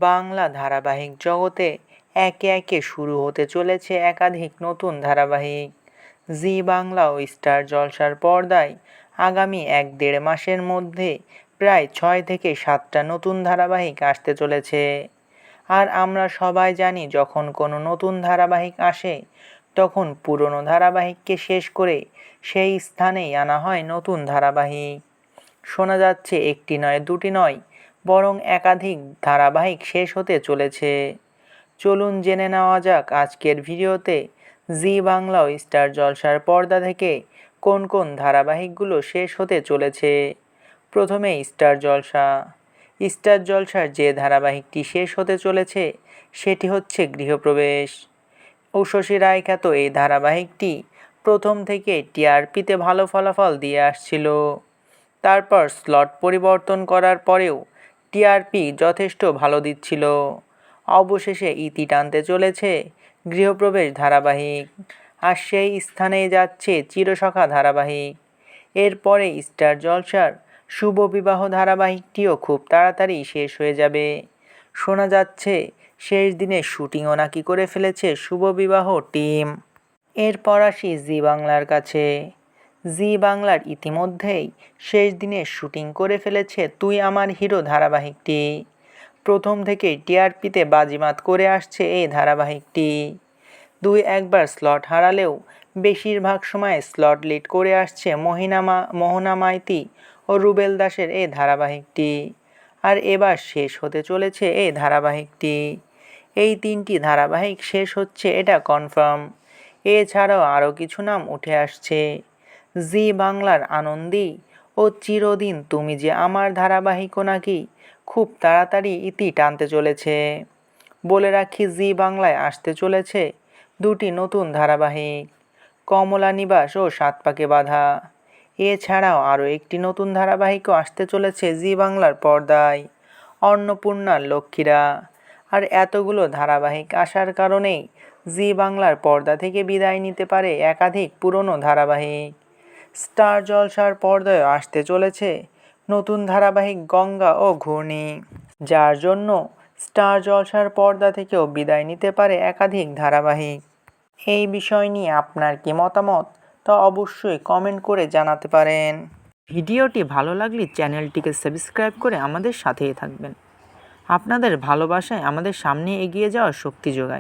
বাংলা ধারাবাহিক জগতে একে একে শুরু হতে চলেছে একাধিক নতুন ধারাবাহিক। জি বাংলা ও স্টার জলসার পর্দায় আগামী ১-১.৫ মাসের মধ্যে প্রায় ৬ থেকে ৭টা নতুন ধারাবাহিক আসতে চলেছে। আর আমরা সবাই জানি, যখন কোনো নতুন ধারাবাহিক আসে তখন পুরনো ধারাবাহিককে শেষ করে সেই স্থানেই আনা হয় নতুন ধারাবাহিক। শোনা যাচ্ছে একটি নয়, দুটি নয়, বরং একাধিক ধারাবাহিক শেষ হতে চলেছে। চলুন জেনে নেওয়া যাক আজকের ভিডিওতে জি বাংলা ও স্টার জলসার পর্দা থেকে কোন কোন ধারাবাহিকগুলো শেষ হতে চলেছে। প্রথমে স্টার জলসা। স্টার জলসার যে ধারাবাহিকটি শেষ হতে চলেছে সেটি হচ্ছে গৃহপ্রবেশ। উষসী রায় খ্যাত এই ধারাবাহিকটি প্রথম থেকে টিআরপিতে ভালো ফলাফল দিয়ে আসছিল। তারপর স্লট পরিবর্তন করার পরেও টিআরপি যথেষ্ট ভালো দিচ্ছিল। অবশেষে ইতি টানতে চলেছে গৃহপ্রবেশ ধারাবাহিক, আর সেই স্থানেই যাচ্ছে চিরসখা ধারাবাহিক। এরপরে স্টার জলসার শুভ বিবাহ ধারাবাহিকটিও খুব তাড়াতাড়ি শেষ হয়ে যাবে। শোনা যাচ্ছে শেষ দিনে শুটিংও নাকি করে ফেলেছে শুভ বিবাহ টিম। এরপর আসি জি বাংলার কাছে। জি বাংলার ইতিমধ্যেই শেষ দিনে শুটিং করে ফেলেছে তুই আমার হিরো ধারাবাহিকটি। প্রথম থেকেই টিআরপিতে বাজিমাত করে আসছে এই ধারাবাহিকটি। একবার স্লট হারালেও বেশিরভাগ সময় স্লট লিড করে আসছে মোহনা মাইতি ও রুবেল দাসের এই ধারাবাহিকটি। আর এবার শেষ হতে চলেছে এই ধারাবাহিকটি। এই ৩টি ধারাবাহিক শেষ হচ্ছে, এটা কনফার্ম। এছাড়াও আরও কিছু নাম উঠে আসছে। জি বাংলার আনন্দী ও চিরদিন তুমি যে আমার ধারাবাহিকও নাকি খুব তাড়াতাড়ি ইতি টানতে চলেছে। বলে রাখি, জি বাংলায় আসতে চলেছে ২টি নতুন ধারাবাহিক, কমলা নিবাস ও সাত পাকে বাঁধা। এছাড়াও আরও একটি নতুন ধারাবাহিকও আসতে চলেছে জি বাংলার পর্দায়, অন্নপূর্ণার লক্ষ্মীরা। আর এতগুলো ধারাবাহিক আসার কারণেই জি বাংলার পর্দা থেকে বিদায় নিতে পারে একাধিক পুরনো ধারাবাহিক। স্টার জলসার পর্দায় আসতে চলেছে নতুন ধারাবাহিক গঙ্গা ও ঘূর্ণি, যার জন্য স্টার জলসার পর্দা থেকেও বিদায় নিতে পারে একাধিক ধারাবাহিক। এই বিষয় নিয়ে আপনার কি মতামত তা অবশ্যই কমেন্ট করে জানাতে পারেন। ভিডিওটি ভালো লাগলে চ্যানেলটিকে সাবস্ক্রাইব করে আমাদের সাথেই থাকবেন। আপনাদের ভালোবাসায় আমাদের সামনে এগিয়ে যাওয়ার শক্তি যোগায়।